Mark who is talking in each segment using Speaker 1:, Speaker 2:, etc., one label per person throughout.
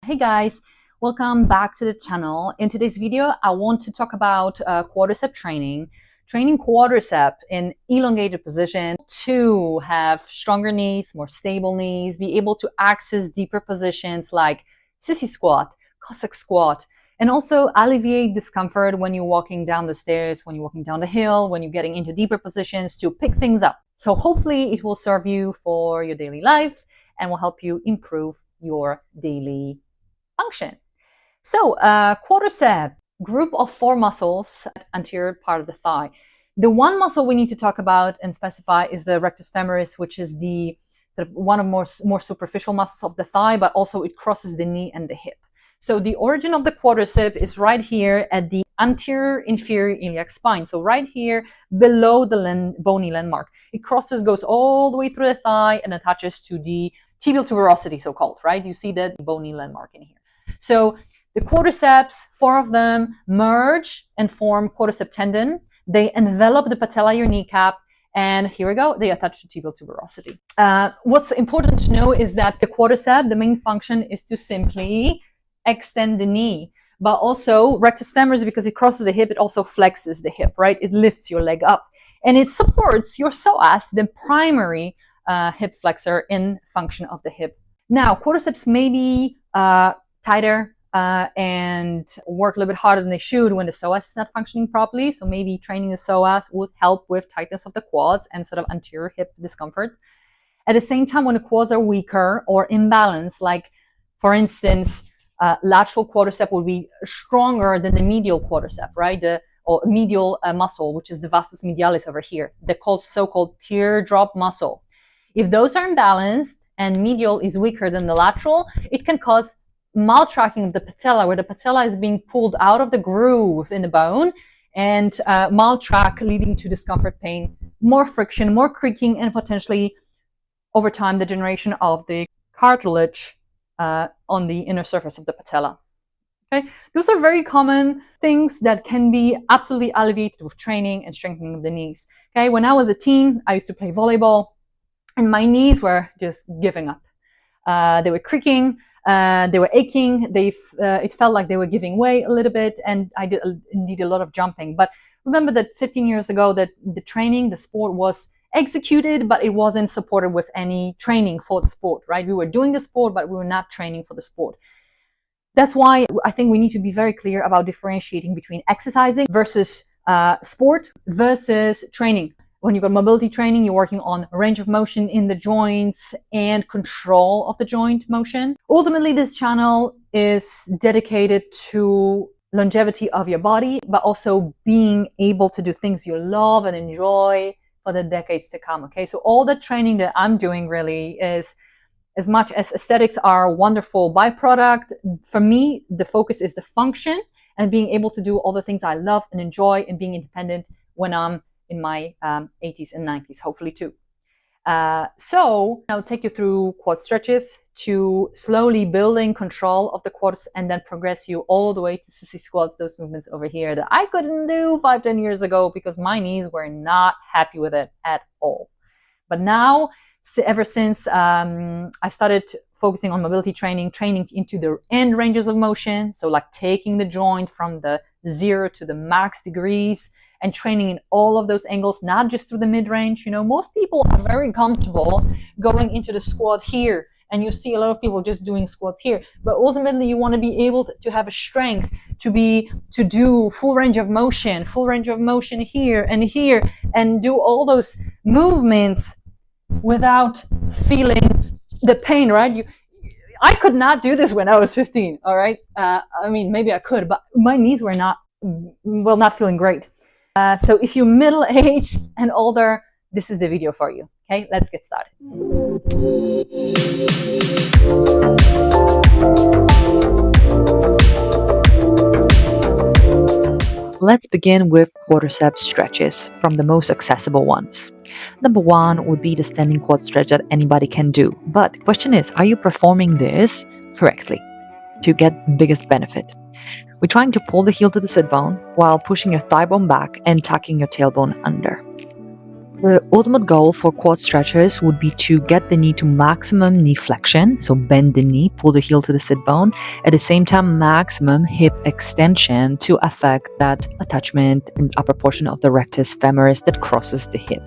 Speaker 1: Hey guys, welcome back to the channel. In today's video, I want to talk about quadricep training quadricep in elongated position to have stronger knees, more stable knees, be able to access deeper positions like Sissy squat, Cossack squat, and also alleviate discomfort when you're walking down the stairs, when you're walking down the hill, when you're getting into deeper positions to pick things up. So hopefully it will serve you for your daily life and will help you improve your daily function. So quadricep, group of 4 muscles, anterior part of the thigh. The one muscle we need to talk about and specify is the rectus femoris, which is the sort of one of more superficial muscles of the thigh, but also it crosses the knee and the hip. So the origin of the quadricep is right here at the anterior inferior iliac spine. So right here below the bony landmark. It crosses, goes all the way through the thigh and attaches to the tibial tuberosity, so-called, right? You see that bony landmark in here. So the quadriceps, 4 of them, merge and form quadricep tendon. They envelop the patella, your kneecap, and here we go, they attach to tibial tuberosity. What's important to know is that the quadricep, the main function is to simply extend the knee, but also rectus femoris, because it crosses the hip, it also flexes the hip, right? It lifts your leg up, and it supports your psoas, the primary hip flexor in function of the hip. Now, quadriceps may be tighter and work a little bit harder than they should when the psoas is not functioning properly. So maybe training the psoas would help with tightness of the quads and sort of anterior hip discomfort. At the same time, when the quads are weaker or imbalanced, like for instance, lateral quadricep would be stronger than the medial quadricep, right? Or medial muscle, which is the vastus medialis over here, the so-called teardrop muscle. If those are imbalanced and medial is weaker than the lateral, it can cause maltracking of the patella, where the patella is being pulled out of the groove in the bone, and maltrack leading to discomfort, pain, more friction, more creaking, and potentially over time degeneration of the cartilage on the inner surface of the patella. Okay, those are very common things that can be absolutely alleviated with training and strengthening of the knees. Okay, when I was a teen, I used to play volleyball, and my knees were just giving up. They were creaking. They were aching. It felt like they were giving way a little bit, and I did indeed a lot of jumping. But remember that 15 years ago, that the sport was executed, but it wasn't supported with any training for the sport, right? We were doing the sport, but we were not training for the sport. That's why I think we need to be very clear about differentiating between exercising versus sport versus training. When you've got mobility training, you're working on range of motion in the joints and control of the joint motion. Ultimately, this channel is dedicated to longevity of your body, but also being able to do things you love and enjoy for the decades to come. Okay, so all the training that I'm doing really is, as much as aesthetics are a wonderful byproduct, for me, the focus is the function and being able to do all the things I love and enjoy and being independent when I'm in my 80s and 90s, hopefully too. So I'll take you through quad stretches to slowly building control of the quads and then progress you all the way to sissy squats, those movements over here that I couldn't do 5-10 years ago because my knees were not happy with it at all. But now, ever since I started focusing on mobility training into the end ranges of motion, so like taking the joint from the 0 to the max degrees, and training in all of those angles, not just through the mid-range. You know, most people are very comfortable going into the squat here, and you see a lot of people just doing squats here. But ultimately, you want to be able to have a strength to do full range of motion here, and do all those movements without feeling the pain, right? I could not do this when I was 15, all right? I mean, maybe I could, but my knees were not feeling great. So if you're middle-aged and older, this is the video for you. Okay, let's get started.
Speaker 2: Let's begin with quadricep stretches from the most accessible ones. Number 1 would be the standing quad stretch that anybody can do. But the question is, are you performing this correctly to get the biggest benefit? We're trying to pull the heel to the sit bone while pushing your thigh bone back and tucking your tailbone under. The ultimate goal for quad stretches would be to get the knee to maximum knee flexion, so bend the knee, pull the heel to the sit bone, at the same time maximum hip extension to affect that attachment in upper portion of the rectus femoris that crosses the hip.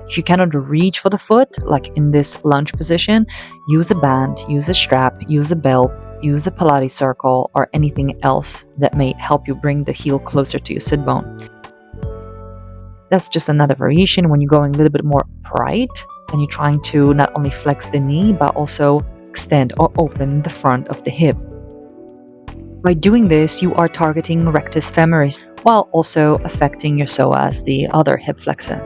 Speaker 2: If you cannot reach for the foot, like in this lunge position, use a band, use a strap, use a belt, use a Pilates circle, or anything else that may help you bring the heel closer to your sit bone. That's just another variation when you're going a little bit more upright and you're trying to not only flex the knee, but also extend or open the front of the hip. By doing this, you are targeting rectus femoris while also affecting your psoas, the other hip flexor.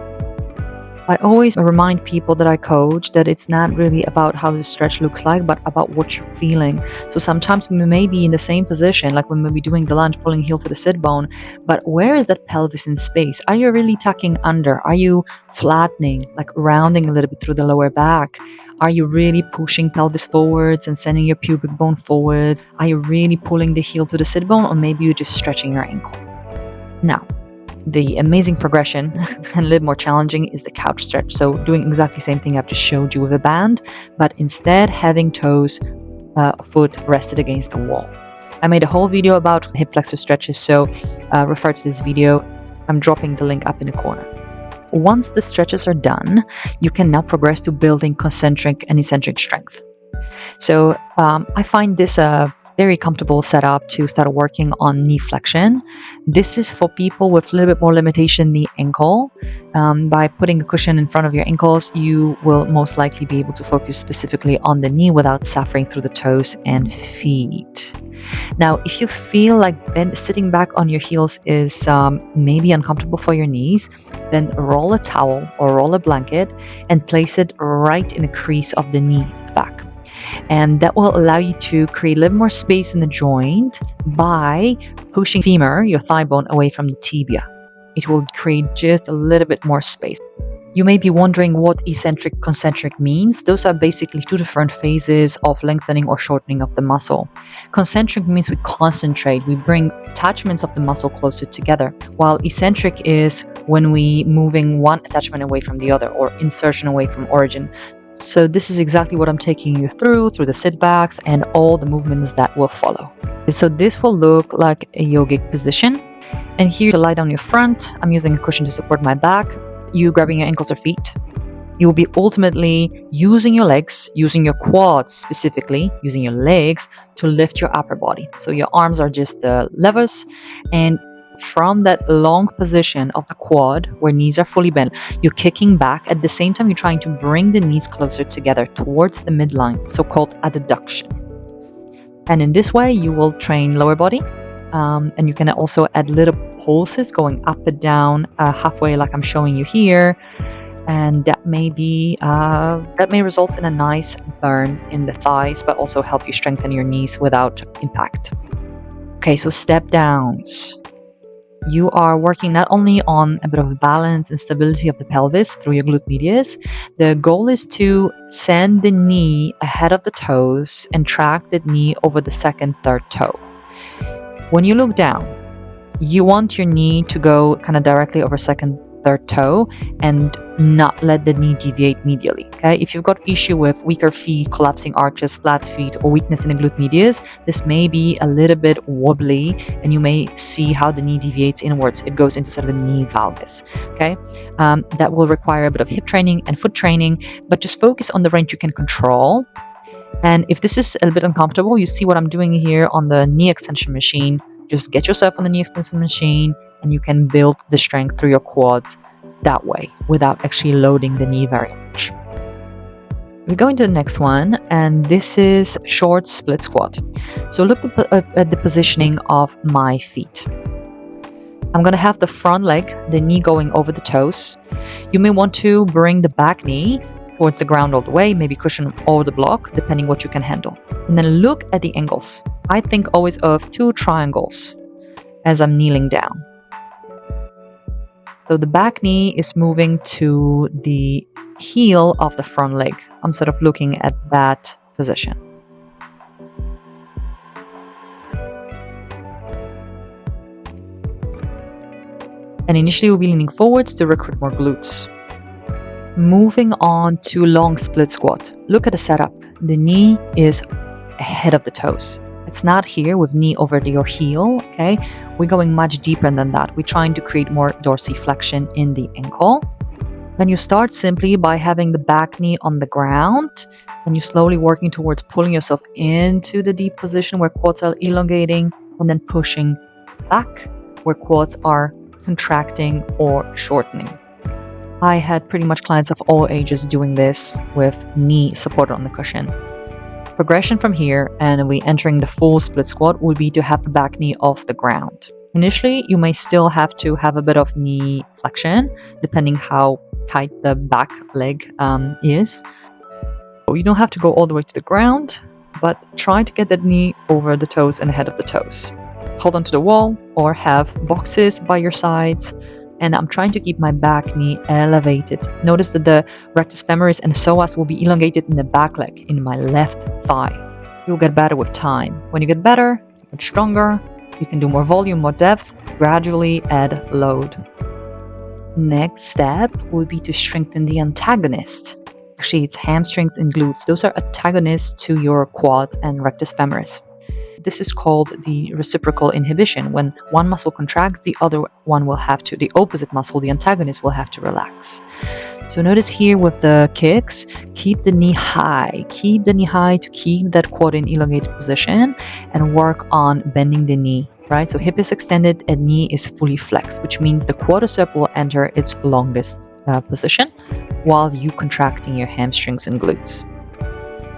Speaker 2: I always remind people that I coach that it's not really about how the stretch looks like, but about what you're feeling. So sometimes we may be in the same position, like when we're doing the lunge, pulling heel to the sit bone, but where is that pelvis in space? Are you really tucking under? Are you flattening, like rounding a little bit through the lower back? Are you really pushing pelvis forwards and sending your pubic bone forward? Are you really pulling the heel to the sit bone, or maybe you're just stretching your ankle? Now, the amazing progression and a little more challenging is the couch stretch. So doing exactly the same thing I've just showed you with a band, but instead having toes, foot rested against the wall. I made a whole video about hip flexor stretches, so refer to this video. I'm dropping the link up in the corner. Once the stretches are done, you can now progress to building concentric and eccentric strength. So I find this a very comfortable setup to start working on knee flexion. This is for people with a little bit more limitation in the ankle. By putting a cushion in front of your ankles, you will most likely be able to focus specifically on the knee without suffering through the toes and feet. Now, if you feel like sitting back on your heels is maybe uncomfortable for your knees, then roll a towel or roll a blanket and place it right in the crease of the knee back. And that will allow you to create a little more space in the joint by pushing femur, your thigh bone, away from the tibia. It will create just a little bit more space. You may be wondering what eccentric, concentric means. Those are basically two different phases of lengthening or shortening of the muscle. Concentric means we concentrate, we bring attachments of the muscle closer together, while eccentric is when we moving one attachment away from the other, or insertion away from origin. So this is exactly what I'm taking you through the sit backs and all the movements that will follow. So this will look like a yogic position. And here to lie down your front, I'm using a cushion to support my back. You grabbing your ankles or feet. You will be ultimately using your legs, using your quads specifically, using your legs to lift your upper body. So your arms are just the levers, and from that long position of the quad where knees are fully bent, you're kicking back. At the same time, you're trying to bring the knees closer together towards the midline, so-called adduction. And in this way, you will train lower body. And you can also add little pulses going up and down halfway, like I'm showing you here. And that may result in a nice burn in the thighs, but also help you strengthen your knees without impact. Okay, so step downs. You are working not only on a bit of balance and stability of the pelvis through your glute medius. The goal is to send the knee ahead of the toes and track the knee over the second, third toe. When you look down, you want your knee to go kind of directly over second, third toe and not let the knee deviate medially. Okay, if you've got issue with weaker feet, collapsing arches, flat feet, or weakness in the glute medius, this may be a little bit wobbly, and you may see how the knee deviates inwards. It goes into sort of a knee valgus. Okay, that will require a bit of hip training and foot training, but just focus on the range you can control. And if this is a little bit uncomfortable, you see what I'm doing here on the knee extension machine. Just get yourself on the knee extension machine, and you can build the strength through your quads that way without actually loading the knee very much. We're going to the next one, and this is short split squat. So look at the positioning of my feet. I'm going to have the front leg, the knee going over the toes. You may want to bring the back knee towards the ground all the way, maybe cushion over the block, depending what you can handle. And then look at the angles. I think always of two triangles as I'm kneeling down. So the back knee is moving to the heel of the front leg. I'm sort of looking at that position. And initially we'll be leaning forwards to recruit more glutes. Moving on to long split squat. Look at the setup. The knee is ahead of the toes. It's not here with knee over your heel, okay? We're going much deeper than that. We're trying to create more dorsiflexion in the ankle. Then you start simply by having the back knee on the ground, and you're slowly working towards pulling yourself into the deep position where quads are elongating, and then pushing back where quads are contracting or shortening. I had pretty much clients of all ages doing this with knee supported on the cushion. Progression from here, and we entering the full split squat, would be to have the back knee off the ground. Initially, you may still have to have a bit of knee flexion, depending how tight the back leg is. So you don't have to go all the way to the ground, but try to get that knee over the toes and ahead of the toes. Hold onto the wall or have boxes by your sides. And I'm trying to keep my back knee elevated. Notice that the rectus femoris and psoas will be elongated in the back leg, in my left thigh. You'll get better with time. When you get better, you get stronger, you can do more volume, more depth, gradually add load. Next step would be to strengthen the antagonist. Actually, it's hamstrings and glutes. Those are antagonists to your quads and rectus femoris. This is called the reciprocal inhibition. When one muscle contracts, the other one will have to, the opposite muscle, the antagonist, will have to relax. So notice here with the kicks, keep the knee high. Keep the knee high to keep that quad in elongated position and work on bending the knee, right? So hip is extended and knee is fully flexed, which means the quadricep will enter its longest position while you contracting your hamstrings and glutes.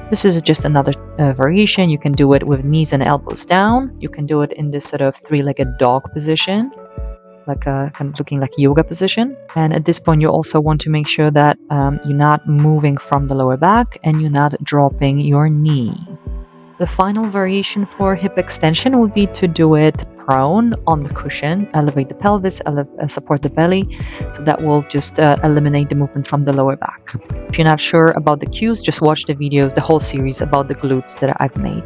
Speaker 2: This is just another variation. You can do it with knees and elbows down. You can do it in this sort of three-legged dog position, like a kind of looking like yoga position. And at this point, you also want to make sure that you're not moving from the lower back and you're not dropping your knee. The final variation for hip extension would be to do it prone on the cushion, elevate the pelvis, support the belly, so that will just eliminate the movement from the lower back. If you're not sure about the cues, just watch the videos, the whole series about the glutes that I've made.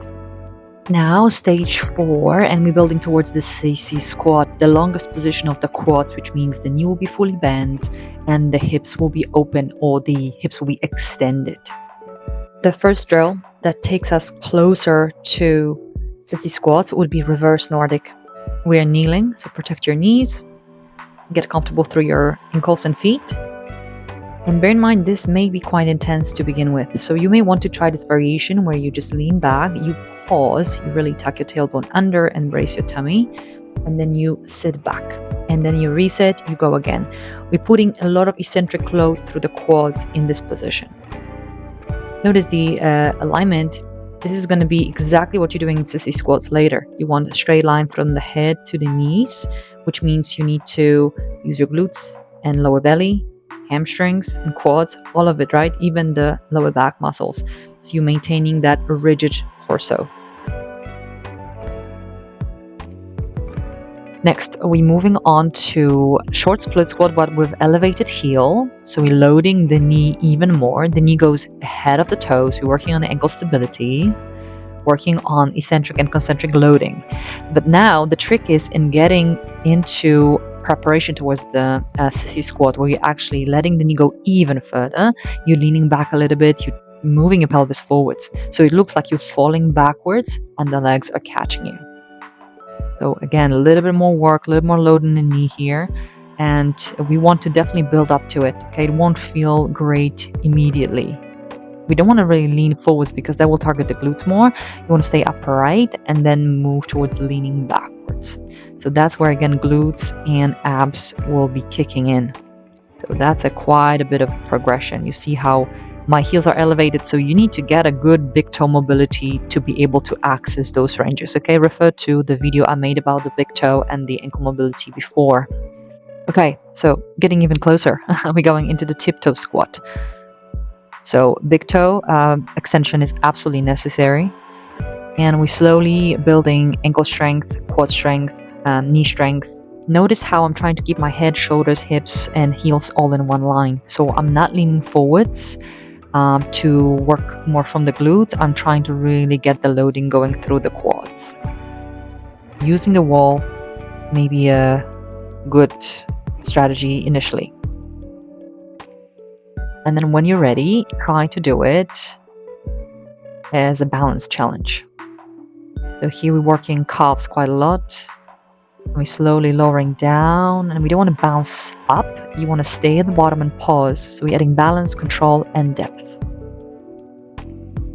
Speaker 2: Now stage 4, and we're building towards the Sissy squat, the longest position of the quads, which means the knee will be fully bent and the hips will be open, or the hips will be extended. The first drill that takes us closer to Sissy squats would be reverse Nordic. We are kneeling, so protect your knees, get comfortable through your ankles and feet. And bear in mind, this may be quite intense to begin with. So you may want to try this variation where you just lean back, you pause, you really tuck your tailbone under and brace your tummy, and then you sit back. And then you reset, you go again. We're putting a lot of eccentric load through the quads in this position. Notice the alignment. This is going to be exactly what you're doing in Sissy squats later. You want a straight line from the head to the knees, which means you need to use your glutes and lower belly, hamstrings and quads, all of it, right? Even the lower back muscles. So you're maintaining that rigid torso. Next, we're moving on to short split squat, but with elevated heel. So we're loading the knee even more. The knee goes ahead of the toes. We're working on ankle stability, working on eccentric and concentric loading. But now the trick is in getting into preparation towards the Sissy squat, where you're actually letting the knee go even further. You're leaning back a little bit. You're moving your pelvis forwards. So it looks like you're falling backwards and the legs are catching you. So again, a little bit more work, a little more load in the knee here. And we want to definitely build up to it. Okay, it won't feel great immediately. We don't want to really lean forwards because that will target the glutes more. You want to stay upright and then move towards leaning backwards. So that's where, again, glutes and abs will be kicking in. So that's quite a bit of progression. You see how my heels are elevated, so you need to get a good big toe mobility to be able to access those ranges. Okay, refer to the video I made about the big toe and the ankle mobility before. Okay, so getting even closer, we're going into the tiptoe squat. So big toe extension is absolutely necessary, and we're slowly building ankle strength, quad strength, knee strength. Notice how I'm trying to keep my head, shoulders, hips, and heels all in one line. So I'm not leaning forwards to work more from the glutes. I'm trying to really get the loading going through the quads. Using the wall may be a good strategy initially. And then when you're ready, try to do it as a balance challenge. So here we're working calves quite a lot. We're slowly lowering down, and we don't want to bounce up. You want to stay at the bottom and pause. So we're adding balance, control, and depth.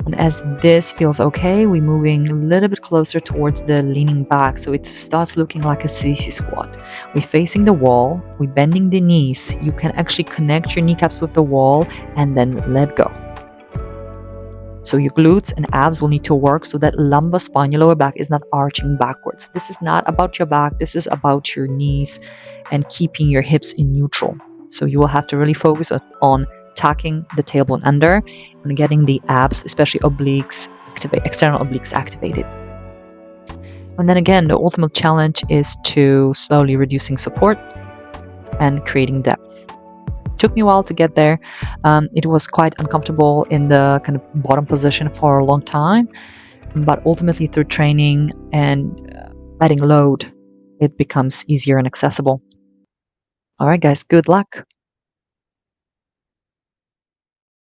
Speaker 2: And as this feels okay, we're moving a little bit closer towards the leaning back. So it starts looking like a Sissy squat. We're facing the wall, we're bending the knees. You can actually connect your kneecaps with the wall and then let go. So your glutes and abs will need to work so that lumbar spine, your lower back, is not arching backwards. This is not about your back. This is about your knees and keeping your hips in neutral. So you will have to really focus on tucking the tailbone under and getting the abs, especially obliques, external obliques activated. And then again, the ultimate challenge is to slowly reducing support and creating depth. Took me a while to get there. It was quite uncomfortable in the kind of bottom position for a long time, but ultimately through training and adding load, it becomes easier and accessible. All right, guys, good luck.